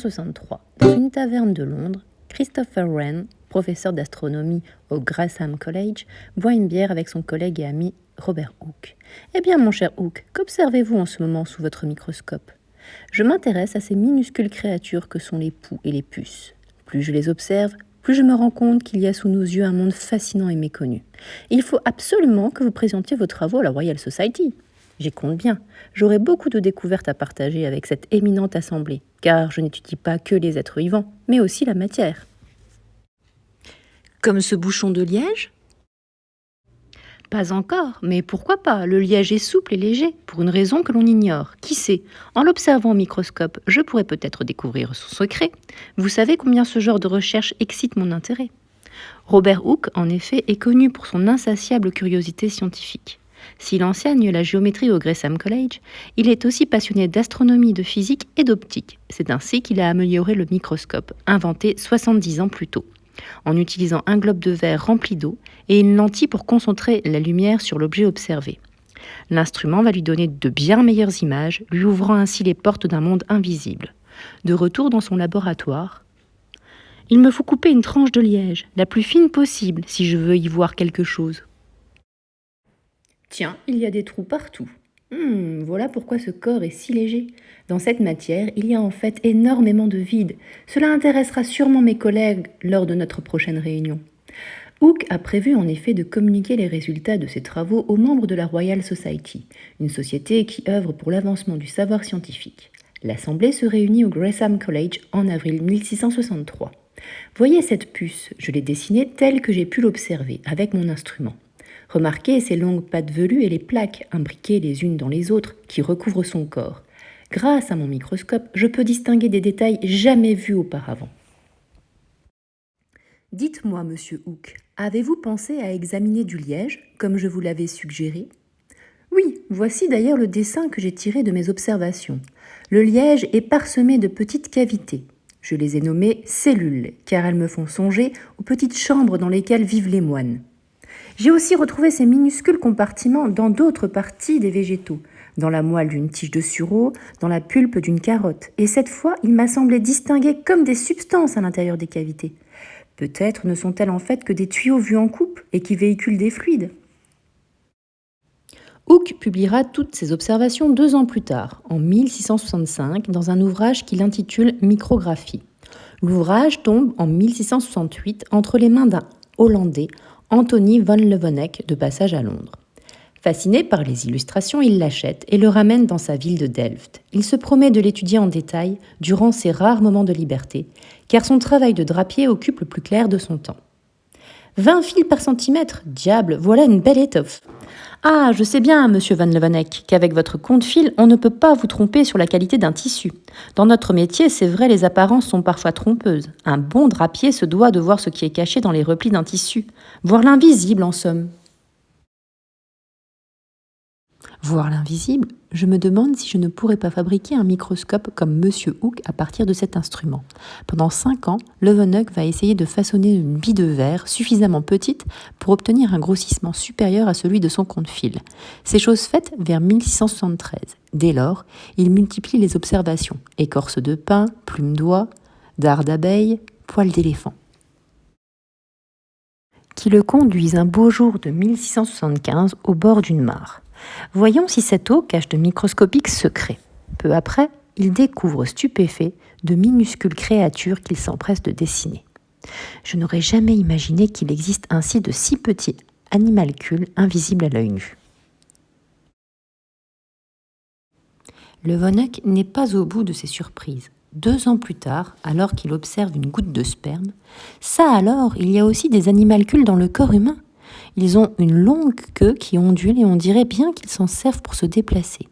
1863, dans une taverne de Londres, Christopher Wren, professeur d'astronomie au Grantham College, boit une bière avec son collègue et ami Robert Hooke. « Eh bien, mon cher Hooke, qu'observez-vous en ce moment sous votre microscope ? » « Je m'intéresse à ces minuscules créatures que sont les poux et les puces. Plus je les observe, plus je me rends compte qu'il y a sous nos yeux un monde fascinant et méconnu. Il faut absolument que vous présentiez vos travaux à la Royal Society. J'y compte bien. J'aurai beaucoup de découvertes à partager avec cette éminente assemblée, car je n'étudie pas que les êtres vivants, mais aussi la matière. » Comme ce bouchon de liège ? Pas encore, mais pourquoi pas? Le liège est souple et léger, pour une raison que l'on ignore. Qui sait? En l'observant au microscope, je pourrais peut-être découvrir son secret. Vous savez combien ce genre de recherche excite mon intérêt. Robert Hooke, en effet, est connu pour son insatiable curiosité scientifique. S'il enseigne la géométrie au Grantham College, il est aussi passionné d'astronomie, de physique et d'optique. C'est ainsi qu'il a amélioré le microscope, inventé 70 ans plus tôt, en utilisant un globe de verre rempli d'eau et une lentille pour concentrer la lumière sur l'objet observé. L'instrument va lui donner de bien meilleures images, lui ouvrant ainsi les portes d'un monde invisible. De retour dans son laboratoire, « Il me faut couper une tranche de liège, la plus fine possible, si je veux y voir quelque chose. » Tiens, il y a des trous partout. Voilà pourquoi ce corps est si léger. Dans cette matière, il y a en fait énormément de vide. Cela intéressera sûrement mes collègues lors de notre prochaine réunion. Hooke a prévu en effet de communiquer les résultats de ses travaux aux membres de la Royal Society, une société qui œuvre pour l'avancement du savoir scientifique. L'assemblée se réunit au Grantham College en avril 1663. Voyez cette puce, je l'ai dessinée telle que j'ai pu l'observer avec mon instrument. Remarquez ces longues pattes velues et les plaques imbriquées les unes dans les autres qui recouvrent son corps. Grâce à mon microscope, je peux distinguer des détails jamais vus auparavant. Dites-moi, monsieur Hooke, avez-vous pensé à examiner du liège, comme je vous l'avais suggéré ? Oui, voici d'ailleurs le dessin que j'ai tiré de mes observations. Le liège est parsemé de petites cavités. Je les ai nommées cellules, car elles me font songer aux petites chambres dans lesquelles vivent les moines. J'ai aussi retrouvé ces minuscules compartiments dans d'autres parties des végétaux, dans la moelle d'une tige de sureau, dans la pulpe d'une carotte. Et cette fois, il m'a semblé distinguer comme des substances à l'intérieur des cavités. Peut-être ne sont-elles en fait que des tuyaux vus en coupe et qui véhiculent des fluides. Hooke publiera toutes ces observations 2 ans plus tard, en 1665, dans un ouvrage qu'il intitule « Micrographie ». L'ouvrage tombe en 1668 entre les mains d'un Hollandais, Anthony van Leeuwenhoek, de passage à Londres. Fasciné par les illustrations, il l'achète et le ramène dans sa ville de Delft. Il se promet de l'étudier en détail durant ses rares moments de liberté, car son travail de drapier occupe le plus clair de son temps. 20 fils par centimètre, diable, voilà une belle étoffe. Ah, je sais bien, monsieur Van Leeuwenhoek, qu'avec votre compte-fil, on ne peut pas vous tromper sur la qualité d'un tissu. Dans notre métier, c'est vrai, les apparences sont parfois trompeuses. Un bon drapier se doit de voir ce qui est caché dans les replis d'un tissu. Voir l'invisible, en somme. Voir l'invisible, je me demande si je ne pourrais pas fabriquer un microscope comme monsieur Hooke à partir de cet instrument. Pendant 5 ans, Leeuwenhoek va essayer de façonner une bille de verre suffisamment petite pour obtenir un grossissement supérieur à celui de son compte-fil. C'est chose faite vers 1673. Dès lors, il multiplie les observations. Écorce de pin, plume d'oie, dard d'abeille, poil d'éléphant. Qui le conduisent un beau jour de 1675 au bord d'une mare. Voyons si cette eau cache de microscopiques secrets. Peu après, il découvre stupéfait de minuscules créatures qu'il s'empresse de dessiner. Je n'aurais jamais imaginé qu'il existe ainsi de si petits animalcules invisibles à l'œil nu. Leeuwenhoek n'est pas au bout de ses surprises. 2 ans plus tard, alors qu'il observe une goutte de sperme, ça alors, il y a aussi des animalcules dans le corps humain. Ils ont une longue queue qui ondule et on dirait bien qu'ils s'en servent pour se déplacer.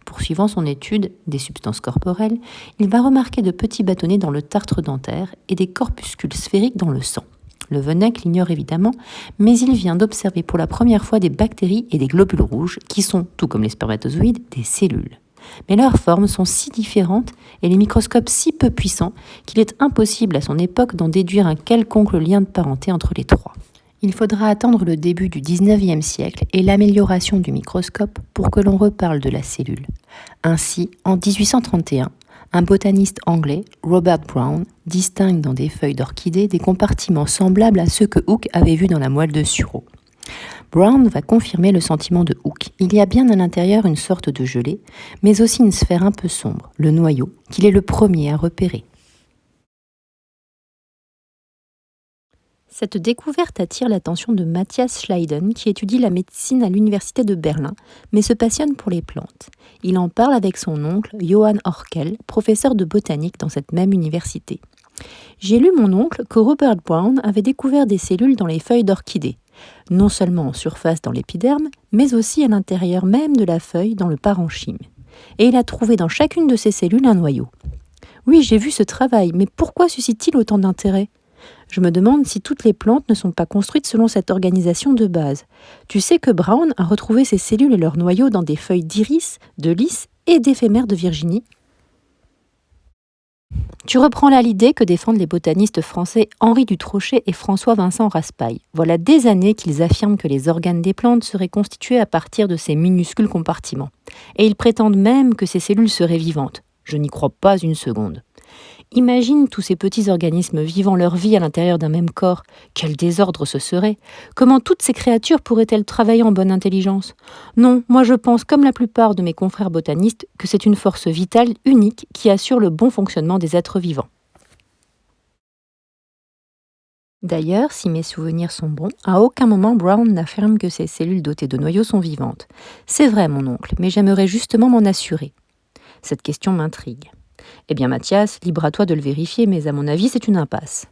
Poursuivant son étude des substances corporelles, il va remarquer de petits bâtonnets dans le tartre dentaire et des corpuscules sphériques dans le sang. Leeuwenhoek l'ignore évidemment, mais il vient d'observer pour la première fois des bactéries et des globules rouges qui sont, tout comme les spermatozoïdes, des cellules. Mais leurs formes sont si différentes et les microscopes si peu puissants qu'il est impossible à son époque d'en déduire un quelconque lien de parenté entre les trois. Il faudra attendre le début du XIXe siècle et l'amélioration du microscope pour que l'on reparle de la cellule. Ainsi, en 1831, Un botaniste anglais, Robert Brown, distingue dans des feuilles d'orchidées des compartiments semblables à ceux que Hooke avait vus dans la moelle de sureau. Brown va confirmer le sentiment de Hooke. Il y a bien à l'intérieur une sorte de gelée, mais aussi une sphère un peu sombre, le noyau, qu'il est le premier à repérer. Cette découverte attire l'attention de Matthias Schleiden, qui étudie la médecine à l'université de Berlin, mais se passionne pour les plantes. Il en parle avec son oncle, Johann Horkel, professeur de botanique dans cette même université. J'ai lu mon oncle que Robert Brown avait découvert des cellules dans les feuilles d'orchidées, non seulement en surface dans l'épiderme, mais aussi à l'intérieur même de la feuille dans le parenchyme. Et il a trouvé dans chacune de ces cellules un noyau. Oui, j'ai vu ce travail, mais pourquoi suscite-t-il autant d'intérêt ? Je me demande si toutes les plantes ne sont pas construites selon cette organisation de base. Tu sais que Brown a retrouvé ces cellules et leurs noyaux dans des feuilles d'iris, de lys et d'éphémères de Virginie. Tu reprends là l'idée que défendent les botanistes français Henri Dutrochet et François-Vincent Raspail. Voilà des années qu'ils affirment que les organes des plantes seraient constitués à partir de ces minuscules compartiments. Et ils prétendent même que ces cellules seraient vivantes. Je n'y crois pas une seconde. Imagine tous ces petits organismes vivant leur vie à l'intérieur d'un même corps. Quel désordre ce serait! Comment toutes ces créatures pourraient-elles travailler en bonne intelligence? Non, moi je pense, comme la plupart de mes confrères botanistes, que c'est une force vitale unique qui assure le bon fonctionnement des êtres vivants. D'ailleurs, si mes souvenirs sont bons, à aucun moment Brown n'affirme que ces cellules dotées de noyaux sont vivantes. C'est vrai, mon oncle, mais j'aimerais justement m'en assurer. Cette question m'intrigue. Eh bien Mathias, libre à toi de le vérifier, mais à mon avis c'est une impasse.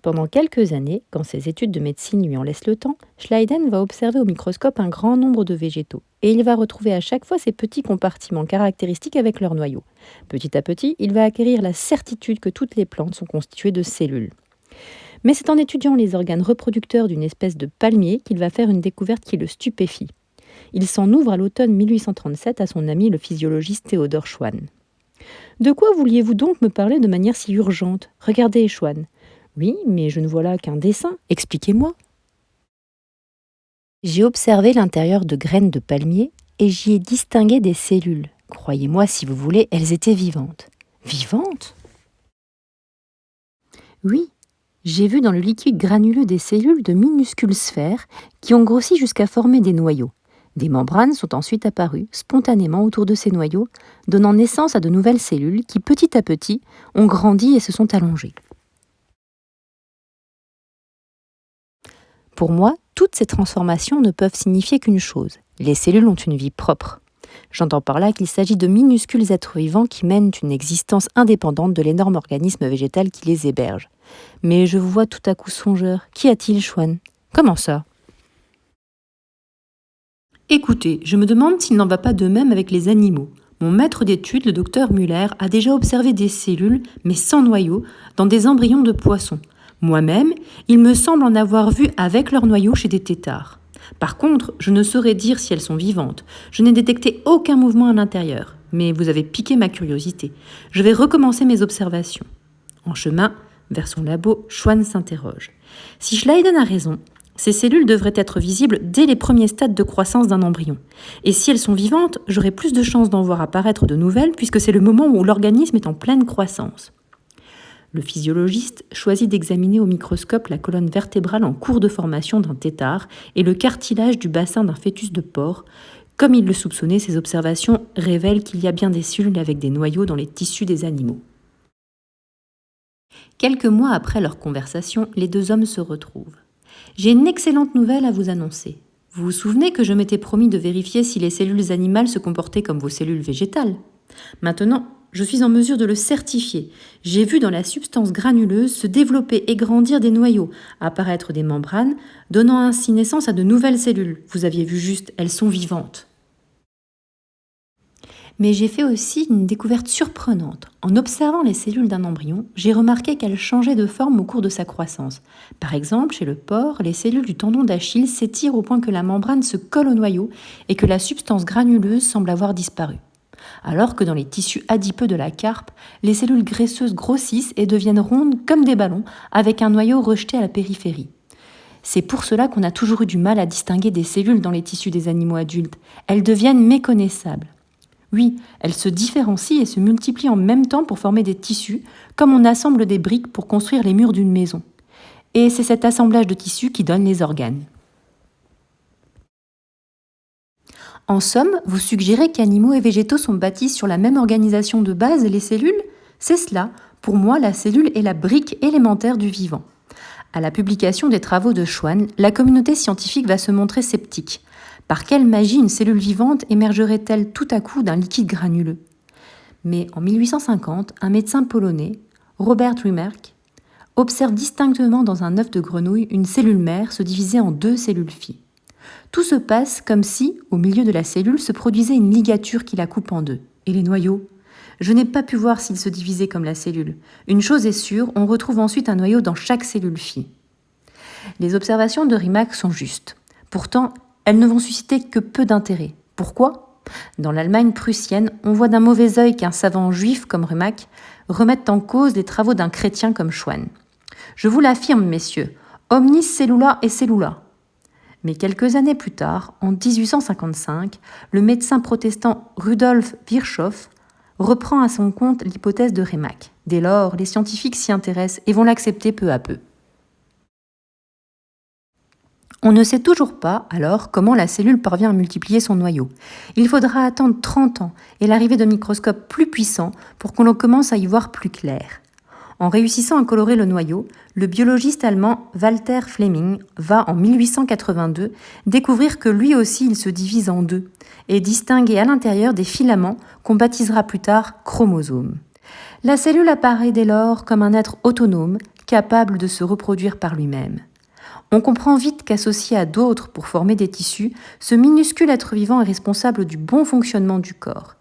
Pendant quelques années, quand ses études de médecine lui en laissent le temps, Schleiden va observer au microscope un grand nombre de végétaux, et il va retrouver à chaque fois ces petits compartiments caractéristiques avec leurs noyaux. Petit à petit, il va acquérir la certitude que toutes les plantes sont constituées de cellules. Mais c'est en étudiant les organes reproducteurs d'une espèce de palmier qu'il va faire une découverte qui le stupéfie. Il s'en ouvre à l'automne 1837 à son ami le physiologiste Théodore Schwann. « De quoi vouliez-vous donc me parler de manière si urgente ? Regardez, Schwann. »« Oui, mais je ne vois là qu'un dessin. Expliquez-moi. » J'ai observé l'intérieur de graines de palmier et j'y ai distingué des cellules. Croyez-moi, si vous voulez, elles étaient vivantes. Vivantes ? Oui, j'ai vu dans le liquide granuleux des cellules de minuscules sphères qui ont grossi jusqu'à former des noyaux. Des membranes sont ensuite apparues spontanément autour de ces noyaux, donnant naissance à de nouvelles cellules qui, petit à petit, ont grandi et se sont allongées. Pour moi, toutes ces transformations ne peuvent signifier qu'une chose. Les cellules ont une vie propre. J'entends par là qu'il s'agit de minuscules êtres vivants qui mènent une existence indépendante de l'énorme organisme végétal qui les héberge. Mais je vous vois tout à coup songeur. Qu'y a-t-il, Schwann ? Comment ça ? Écoutez, je me demande s'il n'en va pas de même avec les animaux. Mon maître d'études, le docteur Müller, a déjà observé des cellules, mais sans noyau, dans des embryons de poissons. Moi-même, il me semble en avoir vu avec leur noyau chez des têtards. Par contre, je ne saurais dire si elles sont vivantes. Je n'ai détecté aucun mouvement à l'intérieur. Mais vous avez piqué ma curiosité. Je vais recommencer mes observations. En chemin, vers son labo, Schwann s'interroge. Si Schleiden a raison, ces cellules devraient être visibles dès les premiers stades de croissance d'un embryon. Et si elles sont vivantes, j'aurai plus de chances d'en voir apparaître de nouvelles puisque c'est le moment où l'organisme est en pleine croissance. Le physiologiste choisit d'examiner au microscope la colonne vertébrale en cours de formation d'un têtard et le cartilage du bassin d'un fœtus de porc. Comme il le soupçonnait, ces observations révèlent qu'il y a bien des cellules avec des noyaux dans les tissus des animaux. Quelques mois après leur conversation, les deux hommes se retrouvent. J'ai une excellente nouvelle à vous annoncer. Vous vous souvenez que je m'étais promis de vérifier si les cellules animales se comportaient comme vos cellules végétales ? Maintenant, je suis en mesure de le certifier. J'ai vu dans la substance granuleuse se développer et grandir des noyaux, apparaître des membranes, donnant ainsi naissance à de nouvelles cellules. Vous aviez vu juste, elles sont vivantes. Mais j'ai fait aussi une découverte surprenante. En observant les cellules d'un embryon, j'ai remarqué qu'elles changeaient de forme au cours de sa croissance. Par exemple, chez le porc, les cellules du tendon d'Achille s'étirent au point que la membrane se colle au noyau et que la substance granuleuse semble avoir disparu. Alors que dans les tissus adipeux de la carpe, les cellules graisseuses grossissent et deviennent rondes comme des ballons, avec un noyau rejeté à la périphérie. C'est pour cela qu'on a toujours eu du mal à distinguer des cellules dans les tissus des animaux adultes. Elles deviennent méconnaissables. Oui, elles se différencient et se multiplient en même temps pour former des tissus, comme on assemble des briques pour construire les murs d'une maison. Et c'est cet assemblage de tissus qui donne les organes. En somme, vous suggérez qu'animaux et végétaux sont bâtis sur la même organisation de base, les cellules? C'est cela. Pour moi, la cellule est la brique élémentaire du vivant. À la publication des travaux de Schwann, la communauté scientifique va se montrer sceptique. Par quelle magie une cellule vivante émergerait-elle tout à coup d'un liquide granuleux? Mais en 1850, un médecin polonais, Robert Remarque, observe distinctement dans un œuf de grenouille une cellule mère se diviser en 2 cellules filles. Tout se passe comme si, au milieu de la cellule, se produisait une ligature qui la coupe en 2. Et les noyaux? Je n'ai pas pu voir s'ils se divisaient comme la cellule. Une chose est sûre, on retrouve ensuite un noyau dans chaque cellule fille. Les observations de Remarque sont justes. Pourtant, elles ne vont susciter que peu d'intérêt. Pourquoi? Dans l'Allemagne prussienne, on voit d'un mauvais œil qu'un savant juif comme Remarque remette en cause les travaux d'un chrétien comme Schwann. Je vous l'affirme, messieurs, omnis cellula et cellula. Mais quelques années plus tard, en 1855, le médecin protestant Rudolf Virchow reprend à son compte l'hypothèse de Remarque. Dès lors, les scientifiques s'y intéressent et vont l'accepter peu à peu. On ne sait toujours pas, alors, comment la cellule parvient à multiplier son noyau. Il faudra attendre 30 ans et l'arrivée de microscopes plus puissants pour qu'on commence à y voir plus clair. En réussissant à colorer le noyau, le biologiste allemand Walter Flemming va, en 1882, découvrir que lui aussi il se divise en 2 et distinguer à l'intérieur des filaments qu'on baptisera plus tard chromosomes. La cellule apparaît dès lors comme un être autonome, capable de se reproduire par lui-même. On comprend vite qu'associé à d'autres pour former des tissus, ce minuscule être vivant est responsable du bon fonctionnement du corps.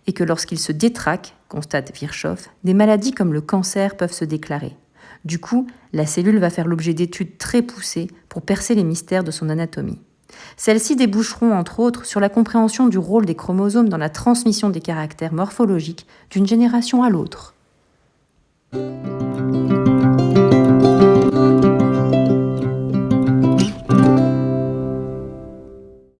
Et que lorsqu'il se détraque, constate Virchow, des maladies comme le cancer peuvent se déclarer. Du coup, la cellule va faire l'objet d'études très poussées pour percer les mystères de son anatomie. Celles-ci déboucheront entre autres sur la compréhension du rôle des chromosomes dans la transmission des caractères morphologiques d'une génération à l'autre.